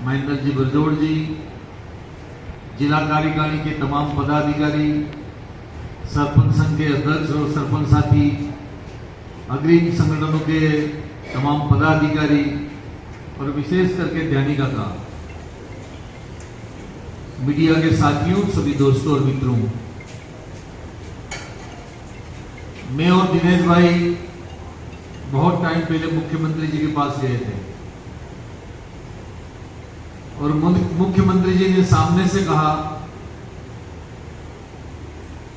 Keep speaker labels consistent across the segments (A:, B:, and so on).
A: महेंद्र जी बरजोड़ जी, जिला कार्यकारिणी के तमाम पदाधिकारी, सरपंच संघ के अध्यक्ष और सरपंच साथी, अग्रिम संगठनों के तमाम पदाधिकारी और विशेष करके ध्यानिका का मीडिया के साथियों, सभी दोस्तों और मित्रों, मैं और दिनेश भाई बहुत टाइम पहले मुख्यमंत्री जी के पास गए थे और मुख्यमंत्री जी ने सामने से कहा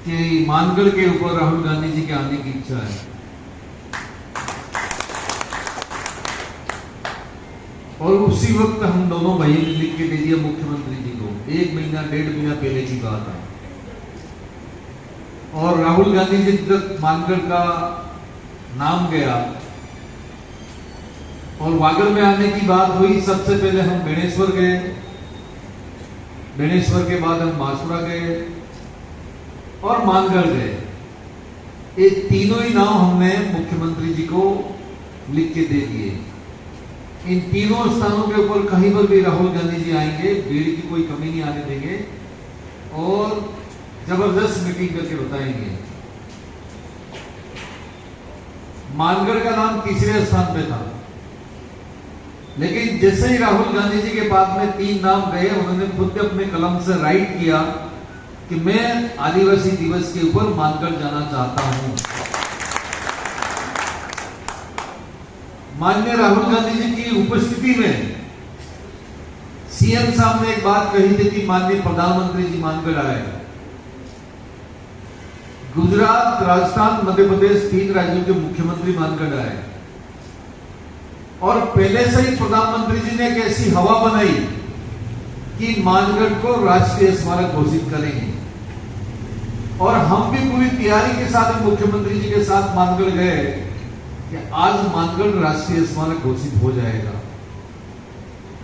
A: कि मानगढ़ के ऊपर राहुल गांधी जी के आने की इच्छा है। और उसी वक्त हम दोनों भाई ने लिख के दे दिया मुख्यमंत्री जी को, 1 महीना 1.5 महीना पहले की बात है। और राहुल गांधी जी तक मानगढ़ का नाम गया और वागड़ में आने की बात हुई। सबसे पहले हम बेणेश्वर गए, बेणेश्वर के बाद हम बांसुरा गए और मानगढ़ गए। ये तीनों ही नाम हमने मुख्यमंत्री जी को लिख के दे दिए। इन तीनों स्थानों के ऊपर कहीं पर भी राहुल गांधी जी आएंगे, भीड़ की कोई कमी नहीं आने देंगे और जबरदस्त मीटिंग करके बताएंगे। मानगढ़ का नाम तीसरे स्थान पे था, लेकिन जैसे ही राहुल गांधी जी के बाद में 3 नाम गए, उन्होंने खुद अपने कलम से राइट किया कि मैं आदिवासी दिवस के ऊपर मानगढ़ जाना चाहता हूं। माननीय राहुल गांधी जी की उपस्थिति में सीएम साहब ने एक बात कही थी कि माननीय प्रधानमंत्री जी मानगढ़ आए। गुजरात, राजस्थान, मध्य प्रदेश 3 राज्यों के मुख्यमंत्री मानगढ़ आए और पहले से ही प्रधानमंत्री जी ने एक ऐसी हवा बनाई कि मानगढ़ को राष्ट्रीय स्मारक घोषित करेंगे। और हम भी पूरी तैयारी के साथ मुख्यमंत्री जी के साथ मानगढ़ गए कि आज मानगढ़ राष्ट्रीय स्मारक घोषित हो जाएगा।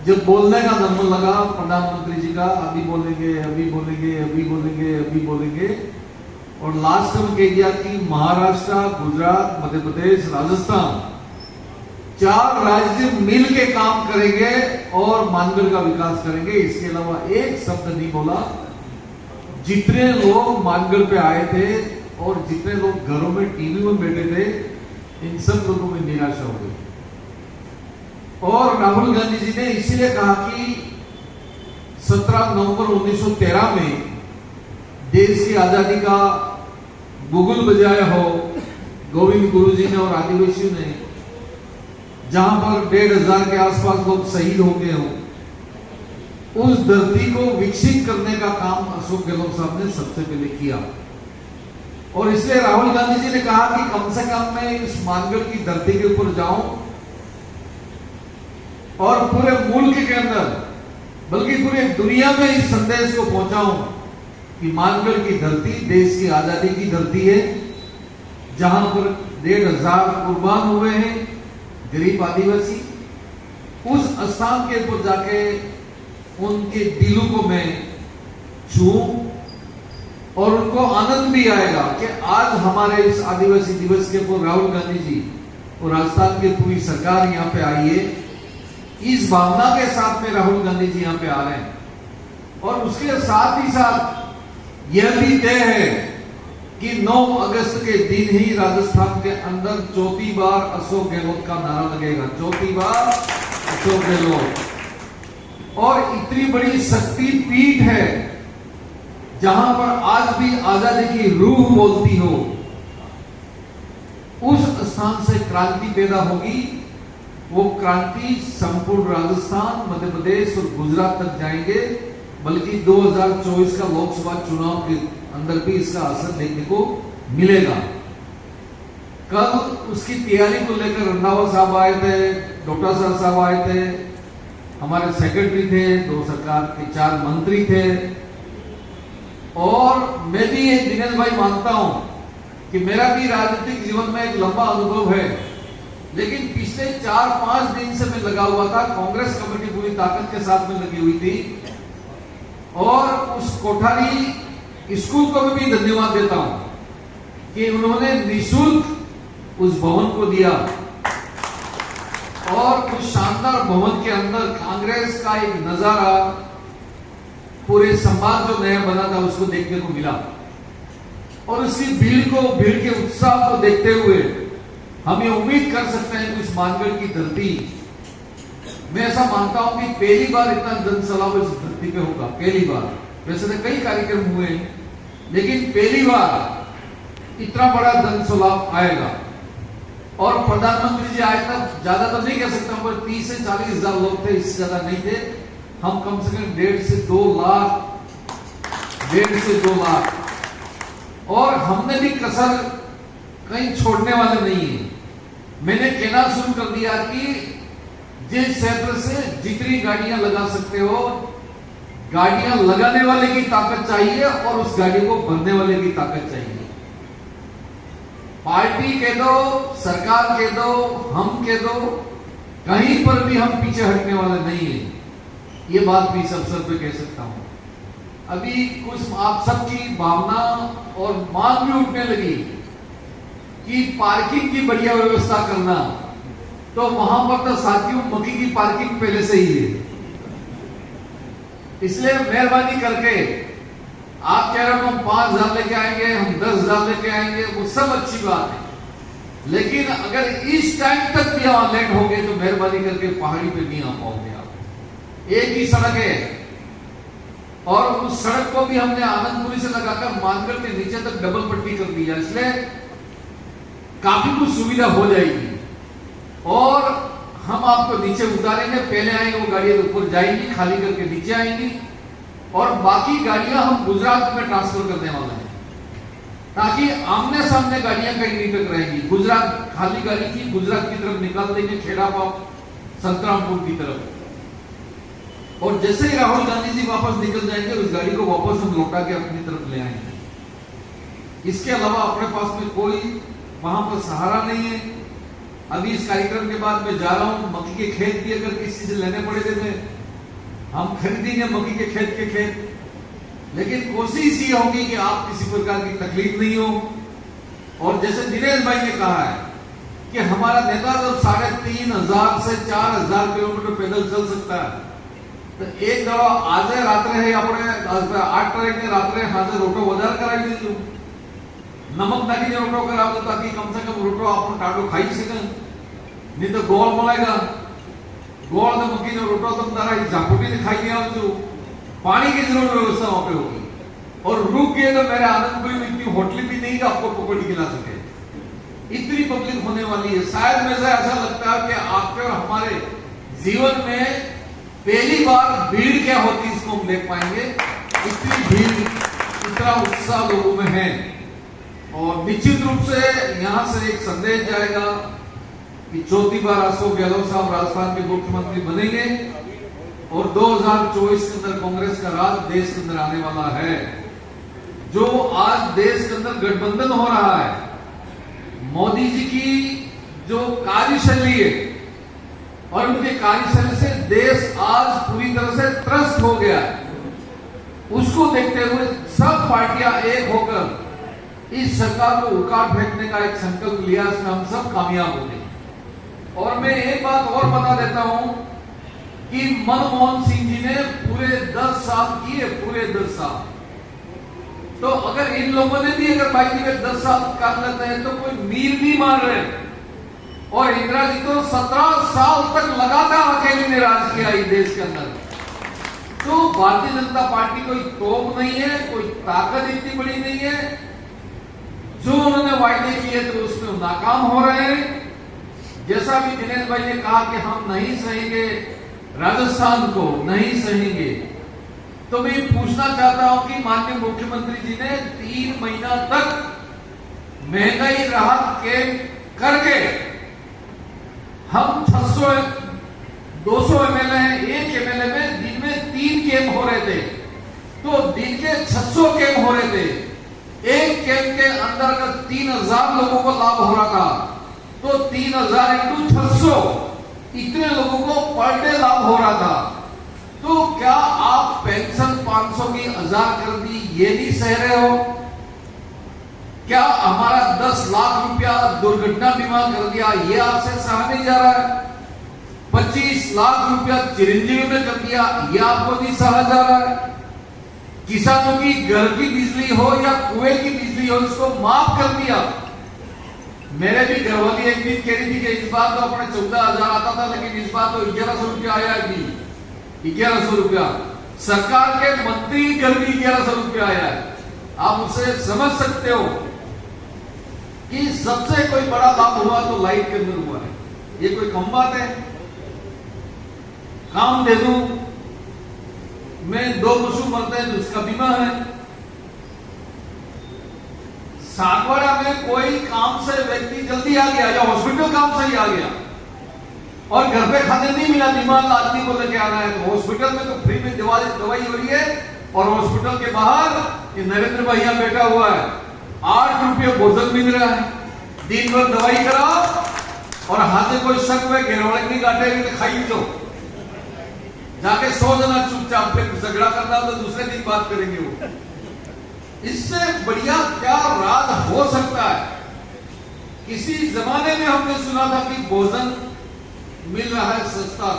A: जब बोलने का नंबर लगा प्रधानमंत्री जी का, अभी बोलेंगे, अभी बोलेंगे, अभी बोलेंगे, अभी बोलेंगे, और लास्ट में कह दिया कि महाराष्ट्र, गुजरात, मध्य प्रदेश, राजस्थान 4 राज्य मिल के काम करेंगे और मानगढ़ का विकास करेंगे। इसके अलावा एक शब्द नहीं बोला। जितने लोग मानगढ़ पे आए थे और जितने लोग घरों में टीवी में बैठे थे, इन सब लोगों में निराशा हो गई। और राहुल गांधी जी ने इसीलिए कहा कि 17 नवंबर 1913 में देश की आजादी का बुगुल बजाया हो गोविंद गुरु जी ने और आदिवासियों ने, जहां पर 1,500 के आसपास लोग शहीद हो गए हो, उस धरती को विकसित करने का काम अशोक गहलोत साहब ने सबसे पहले किया। और इसलिए राहुल गांधी जी ने कहा कि कम से कम मैं इस मानगढ़ की धरती के ऊपर जाऊं और पूरे मुल्क के अंदर, बल्कि पूरे दुनिया में इस संदेश को पहुंचाऊं कि मानगढ़ की धरती देश की आजादी की धरती है, जहां पर 1,500 कुर्बान हुए हैं गरीब आदिवासी। उस स्थान के ऊपर जाके उनके दिलों को मैं छूऊं और उनको आनंद भी आएगा कि आज हमारे इस आदिवासी दिवस के ऊपर राहुल गांधी जी और राजस्थान की पूरी सरकार यहाँ पे आई है। इस भावना के साथ में राहुल गांधी जी यहाँ पे आ रहे हैं। और उसके साथ ही साथ यह भी तय है कि 9 अगस्त के दिन ही राजस्थान के अंदर 4थी बार अशोक गहलोत का नारा लगेगा, 4थी बार अशोक गहलोत। और इतनी बड़ी शक्ति पीठ है जहां पर आज भी आजादी की रूह बोलती हो, उस स्थान से क्रांति पैदा होगी। वो क्रांति संपूर्ण राजस्थान, मध्य प्रदेश और गुजरात तक जाएंगे, बल्कि 2024 का लोकसभा चुनाव के अंदर भी इसका असर देखने को मिलेगा। कल उसकी तैयारी को लेकर रंधावा साहब आए थे, डॉक्टर साहब आए थे, हमारे सेक्रेटरी थे, 2 सरकार के 4 मंत्री थे। और मैं भी एक दिनेश भाई मानता हूं कि मेरा भी राजनीतिक जीवन में एक लंबा अनुभव है, लेकिन पिछले 4-5 दिन से मैं लगा हुआ था। कांग्रेस कमेटी पूरी ताकत के साथ में लगी हुई थी और उस कोठारी स्कूल को भी धन्यवाद देता हूं कि उन्होंने निःशुल्क उस भवन को दिया और उस शानदार भवन के अंदर कांग्रेस का एक नजारा, पूरे संवाद जो नया बना था उसको देखने को मिला। और उसकी भीड़ के उत्साह को देखते हुए हम ये उम्मीद कर सकते हैं कि इस मानगढ़ की धरती, मैं ऐसा मानता हूं कि पहली बार इतना जनसैलाब इस धरती पे होगा, पहली बार। वैसे तो कई कार्यक्रम हुए लेकिन पहली बार इतना बड़ा जनसैलाब आएगा। और प्रधानमंत्री जी आए तब ज्यादा तो नहीं कह सकता, पर 30 से 40 हजार लोग थे, इससे ज्यादा नहीं थे। हम कम से कम 1.5 से 2 लाख, और हमने भी कसर कहीं छोड़ने वाले नहीं है। मैंने कहना शुरू कर दिया कि जिस क्षेत्र से जितनी गाड़ियां लगा सकते हो, गाड़ियां लगाने वाले की ताकत चाहिए और उस गाड़ी को भरने वाले की ताकत चाहिए। पार्टी कह दो, सरकार कह दो, हम कह दो, कहीं पर भी हम पीछे हटने वाले नहीं है। ये बात भी इस अवसर पे कह सकता हूं। अभी कुछ आप सबकी भावना और मांग भी उठने लगी कि पार्किंग की बढ़िया व्यवस्था करना, तो वहां पर तो साथियों मक्की की पार्किंग पहले से ही है। इसलिए मेहरबानी करके, आप कह रहे हो हम 5,000 लेके आएंगे, हम 10,000 लेके आएंगे, वो सब अच्छी बात है, लेकिन अगर इस टाइम तक भी वहां लेट हो गए तो मेहरबानी करके पहाड़ी पे नहीं आ पाओगे आप। एक ही सड़क है और उस सड़क को भी हमने आनंदपुरी से लगाकर मानगढ़ के नीचे तक डबल पट्टी कर दी है, इसलिए काफी कुछ सुविधा हो जाएगी। और हम आपको नीचे उतारेंगे, पहले आएंगे वो गाड़ियां ऊपर जाएंगी, खाली करके नीचे आएंगी, और बाकी गाड़ियां हम गुजरात में ट्रांसफर करने वाले हैं, ताकि आमने सामने गाड़ियां कहीं नहीं टकराएंगी। गुजरात खाली गाड़ी की गुजरात की तरफ निकाल देंगे, खेड़ा पाप संतरामपुर की तरफ, और जैसे ही राहुल गांधी जी वापस निकल जाएंगे उस गाड़ी को वापस हम लौटा के अपनी तरफ ले आएंगे। इसके अलावा अपने पास में कोई वहां पर सहारा नहीं है। अभी इस कार्यक्रम के बाद मैं जा रहा हूं, मक्की के खेत भी अगर किसी से लेने पड़े थे हम खरीदेंगे मक्की के खेत, लेकिन कोशिश ये होगी कि आप किसी प्रकार की तकलीफ नहीं हो। और जैसे दिनेश भाई ने कहा है कि हमारा नेता जब 3,500 से 4,000 किलोमीटर पैदल चल सकता है, तो एक दवा आज रात्रे है अपने 8 तारीख ने रात्रे हाजिर रोटो વધારે કરાવી દીધું, નમક નાખીને રોટો કરાવતો, તાકી કમ से कम रोटो આપણો ટાડો ખાઈ શકે, नहीं तो गोल મળેગા, गोल तो मक्की रोटो तुम तारा झापुटी ने खाई लिया तो पानी की जरूर व्यवस्था वहां पे होगी। और रुक गए तो मेरे आनंदपुरी में इतनी होटल भी नहीं कि आपको पकड़ खिला सके, इतनी पब्लिक होने वाली है। शायद मुझे ऐसा लगता है कि आपके और हमारे जीवन में पहली बार भीड़ क्या होती है इसको हम देख पाएंगे। इतनी भीड़, इतना उत्साह लोगों में है। और निश्चित रूप से यहां से एक संदेश जाएगा कि चौथी बार अशोक गहलोत साहब राजस्थान के मुख्यमंत्री बनेंगे और 2024 के अंदर कांग्रेस का राज देश के अंदर आने वाला है। जो आज देश के अंदर गठबंधन हो रहा है, मोदी जी की जो कार्यशैली है और उनके कार्यशैली से देश आज पूरी तरह से त्रस्त हो गया है, उसको देखते हुए सब पार्टियां एक होकर इस सरकार को उखाड़ फेंकने का एक संकल्प लिया, इसमें हम सब कामयाब हो गए। और मैं एक बात और बता देता हूं कि मनमोहन सिंह जी ने पूरे 10 साल किए, पूरे 10 साल। तो अगर इन लोगों ने भी अगर बाई में 10 साल कर लेते हैं तो कोई मील नहीं मार रहे। और इंदिरा जी तो 17 साल तक लगातार अकेली ने राज किया इस देश के अंदर। तो भारतीय जनता पार्टी कोई तोप नहीं है, कोई ताकत इतनी बड़ी नहीं है। जो उन्होंने वायदे किए थे उसमें नाकाम हो रहे हैं। जैसा भी दिनेश भाई ने कहा कि हम नहीं सहेंगे राजस्थान को, नहीं सहेंगे, तो मैं पूछना चाहता हूं कि माननीय मुख्यमंत्री जी ने 3 महीना तक महंगाई राहत कैंप करके हम 200 एमएलए हैं, एक एमएलए में दिन में 3 कैंप हो रहे थे, तो दिन के 600 कैंप हो रहे थे। एक कैंप के अंतर्गत 3,000 लोगों को लाभ हो रहा था, तो 3,000 × 600 इतने लोगों को पर डे लाभ हो रहा था। तो क्या आप पेंशन 500 की 1000 कर दी, ये नहीं सह रहे हो? क्या हमारा 10 लाख रुपया दुर्घटना बीमा कर दिया, ये आपसे सहा नहीं जा रहा है? 25 लाख रुपया चिरंजीवी में कर दिया, यह आपको नहीं सहा जा रहा है। किसानों की घर की बिजली हो या कुएं की बिजली हो, इसको माफ कर दिया। मेरे भी घरवाली एक दिन कह रही थी कि इस बार तो अपने 14,000 आता था, लेकिन इस बार तो 1100 रुपया आया है। 1100 रुपया सरकार के मंत्री घर भी 1100 रुपया आया है। आप उससे समझ सकते हो कि सबसे कोई बड़ा लाभ हुआ तो लाइट के अंदर हुआ है। ये कोई कम बात है? काम दे दूं, मैं 2 पशु मरते हैं तो उसका बीमा है। सागवाड़ा में कोई काम से व्यक्ति जल्दी आ गया या हॉस्पिटल काम से ही आ गया और घर पे खाने नहीं मिला, बीमार आदमी को लेके आना है, तो हॉस्पिटल में तो फ्री में दवाई हो रही है। और हॉस्पिटल के बाहर ये नरेंद्र भाई यहां बैठा हुआ है, 8 रुपये भोजन मिल रहा है। दिन भर दवाई कराओ और हाथे कोई शक हुए घेरवाड़े नहीं काटे तो खाई दो, जाके 100 जना चुपचाप, फिर झगड़ा करना तो दूसरे दिन बात करेंगे वो। इससे बढ़िया क्या राज हो सकता है? किसी जमाने में हमने सुना था कि भोजन मिल रहा है सस्ता।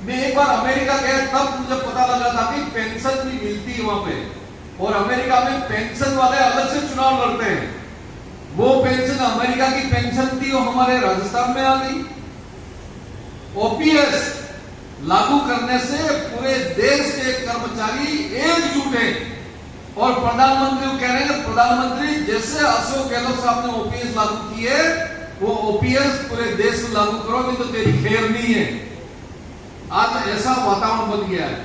A: मैं एक बार अमेरिका गया, तब मुझे पता लगा था कि पेंशन भी मिलती है वहां पे। और अमेरिका में पेंशन वाले अलग से चुनाव लड़ते हैं। वो पेंशन अमेरिका की पेंशन थी, वो हमारे राजस्थान में आ गई। ओपीएस लागू करने से पूरे देश के कर्मचारी एकजुट हैं और प्रधानमंत्री कह रहे हैं, प्रधानमंत्री जैसे अशोक गहलोत साहब ने ओपीएस लागू किए, वो ओपीएस पूरे देश में लागू करो, नहीं तो तेरी खैर नहीं है। आज ऐसा वातावरण बन गया है।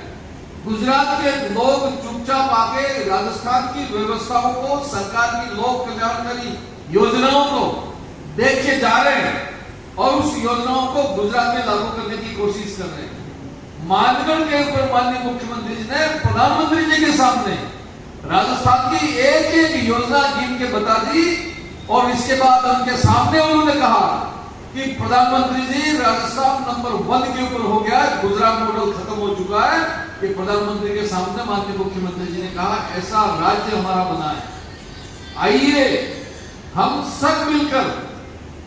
A: गुजरात के लोग चुपचाप आके राजस्थान की व्यवस्थाओं को, सरकार की लोक कल्याणकारी योजनाओं को देख के जा रहे हैं और उस योजनाओं को गुजरात में लागू करने की कोशिश कर रहे हैं। मानगढ़ के ऊपर माननीय मुख्यमंत्री जी ने प्रधानमंत्री जी के सामने राजस्थान की एक एक योजना गिन के बता दी और इसके बाद उनके सामने उन्होंने कहा कि प्रधानमंत्री जी राजस्थान नंबर 1 के ऊपर हो गया है, गुजरात मॉडल खत्म हो चुका है। कि प्रधानमंत्री के सामने माननीय मुख्यमंत्री जी ने कहा ऐसा राज्य हमारा बना है। आइए हम सब मिलकर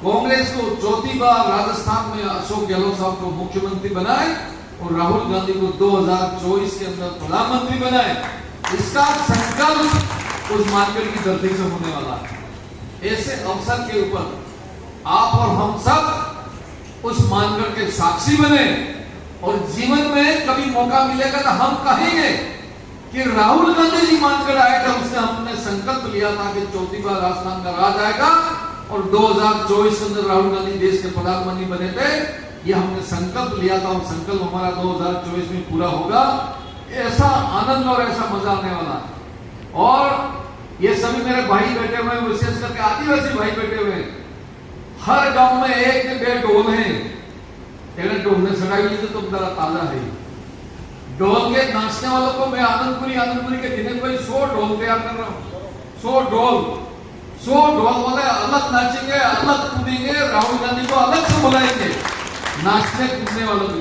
A: कांग्रेस को चौथी बार राजस्थान में अशोक गहलोत साहब को मुख्यमंत्री बनाए और राहुल गांधी को 2024 के अंदर प्रधानमंत्री बनाए। इसका संकल्प उस मानगढ़ की धरती से होने वाला है। ऐसे अवसर के ऊपर आप और हम सब उस मानगढ़ के साक्षी बने और जीवन में कभी मौका मिलेगा तो हम कहेंगे कि राहुल गांधी जी मानगढ़ आए थे, उसने हमने संकल्प लिया था कि चौथी बार राजस्थान का राज आएगा और 2024 के अंदर राहुल गांधी देश के प्रधानमंत्री बने थे। ये हमने संकल्प लिया था और संकल्प हमारा 2024 में पूरा होगा। ऐसा आनंद और ऐसा मजा आने वाला है। और ये सभी मेरे भाई बैठे हुए हैं, विशेष करके आदिवासी भाई बैठे हुए हैं। हर गांव में एक ने 2 ढोल है। ढोल ने सड़ाई ली तो तुम जरा ताजा है। ढोल के नाचने वालों को मैं आनंदपुरी के दिनेश भाई 100 ढोल तैयार कर रहा हूँ। 100 ढोल वाले अलग नाचेंगे, अलग कूदेंगे, राहुल गांधी को अलग से बुलाएंगे नाचने कूदने वालों को।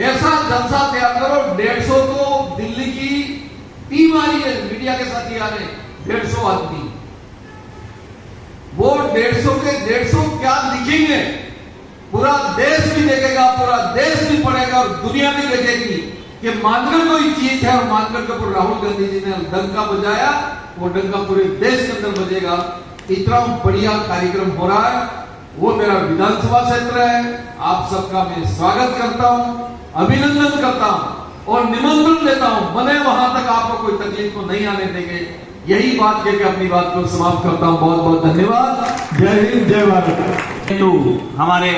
A: ऐसा जलसा तैयार करो। 150 तो दिल्ली की टीम आ रही है, मीडिया के साथ ही आ रहे 150 आदमी। वो 150 के 150 क्या लिखेंगे, पूरा देश भी देखेगा, पूरा देश भी पढ़ेगा और दुनिया भी देखेगी कि मानगढ़ कोई चीज है। और मानगढ़ के ऊपर राहुल गांधी जी ने डंका बजाया, वो डंका पूरे देश के अंदर बजेगा। इतना बढ़िया कार्यक्रम हो रहा है। वो मेरा विधानसभा क्षेत्र है। आप सबका मैं स्वागत करता हूं, अभिनंदन करता हूं और निमंत्रण देता हूं। मने वहां तक आपको कोई तकलीफ को नहीं आने देंगे। यही बात कहकर अपनी बात को समाप्त करता हूं। बहुत बहुत धन्यवाद। जय हिंद, जय भारत।
B: हमारे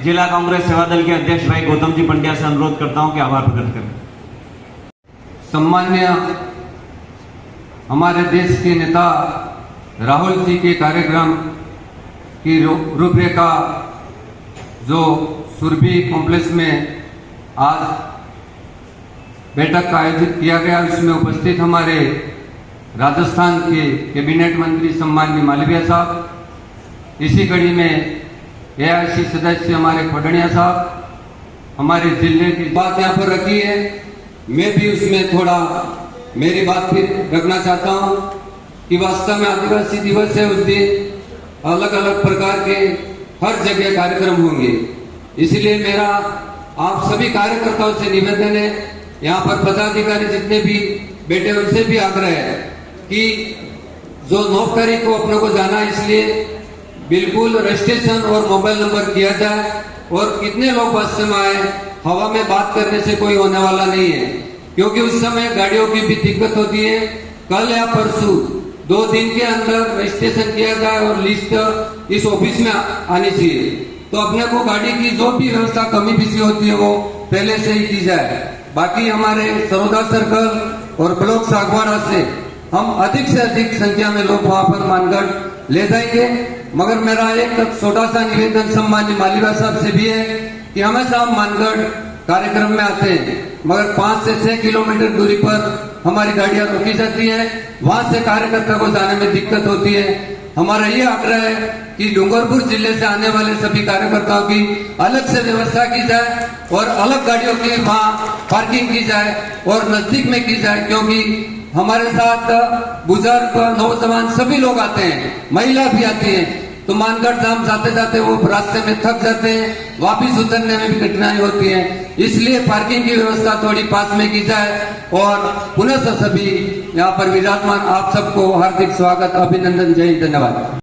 B: जिला कांग्रेस सेवा दल के अध्यक्ष भाई गौतम जी पंड्या से अनुरोध करता हूं कि आभार प्रकट करें।
C: सम्मान्य हमारे देश के नेता राहुल जी के कार्यक्रम की रूपरेखा जो सुरभि कॉम्प्लेक्स में आज बैठक का आयोजित किया गया, उसमें उपस्थित हमारे राजस्थान के कैबिनेट मंत्री सम्माननीय मालवीय साहब, इसी कड़ी में एआईसी सदस्य हमारे फडणिया साहब, हमारे जिले की बात यहाँ पर रखी है। मैं भी उसमें थोड़ा मेरी बात भी रखना चाहता हूँ कि वास्तव में आदिवासी दिवस है। उस दिन अलग अलग प्रकार के हर जगह कार्यक्रम होंगे, इसलिए मेरा आप सभी कार्यकर्ताओं से निवेदन है, यहाँ पर पदाधिकारी जितने भी बैठे उनसे भी आग्रह है कि जो 9 तारीख को अपने को जाना है, इसलिए बिल्कुल रजिस्ट्रेशन और मोबाइल नंबर किया जाए। और कितने लोग बस में आए, हवा में बात करने से कोई होने वाला नहीं है, क्योंकि उस समय गाड़ियों की भी दिक्कत होती है। कल या परसों 2 दिन के अंदर रजिस्ट्रेशन किया जाए और लिस्ट इस ऑफिस में आनी चाहिए। तो अपने को गाड़ी की जो भी व्यवस्था कमी पीछी होती है वो पहले से ही की जाए। बाकी हमारे सरोदा सर्कल और ब्लॉक सागवाड़ा से हम अधिक से अधिक संख्या में लोग वहां पर मानगढ़ ले जाएंगे। मगर मेरा एक छोटा सा निवेदन सम्माननीय मालीवाल साहब से भी है कि हमेशा हम मानगढ़ कार्यक्रम में आते हैं, मगर 5 से 6 किलोमीटर दूरी पर हमारी गाड़ियां रोकी जाती है, वहां से कार्यकर्ता को जाने में दिक्कत होती है। हमारा ये आग्रह है कि डूंगरपुर जिले से आने वाले सभी कार्यकर्ताओं की अलग से व्यवस्था की जाए और अलग गाड़ियों की वहां पार्किंग की जाए और नजदीक में की जाए, क्योंकि हमारे साथ बुजुर्ग, नौजवान सभी लोग आते हैं, महिला भी आती है। तो मानगढ़ धाम जाते जाते वो रास्ते में थक जाते हैं, वापिस उतरने में भी कठिनाई होती है। इसलिए पार्किंग की व्यवस्था थोड़ी पास में की जाए। और पुनः सभी यहाँ पर विराजमान आप सबको हार्दिक स्वागत, अभिनंदन, जय हिंद, धन्यवाद।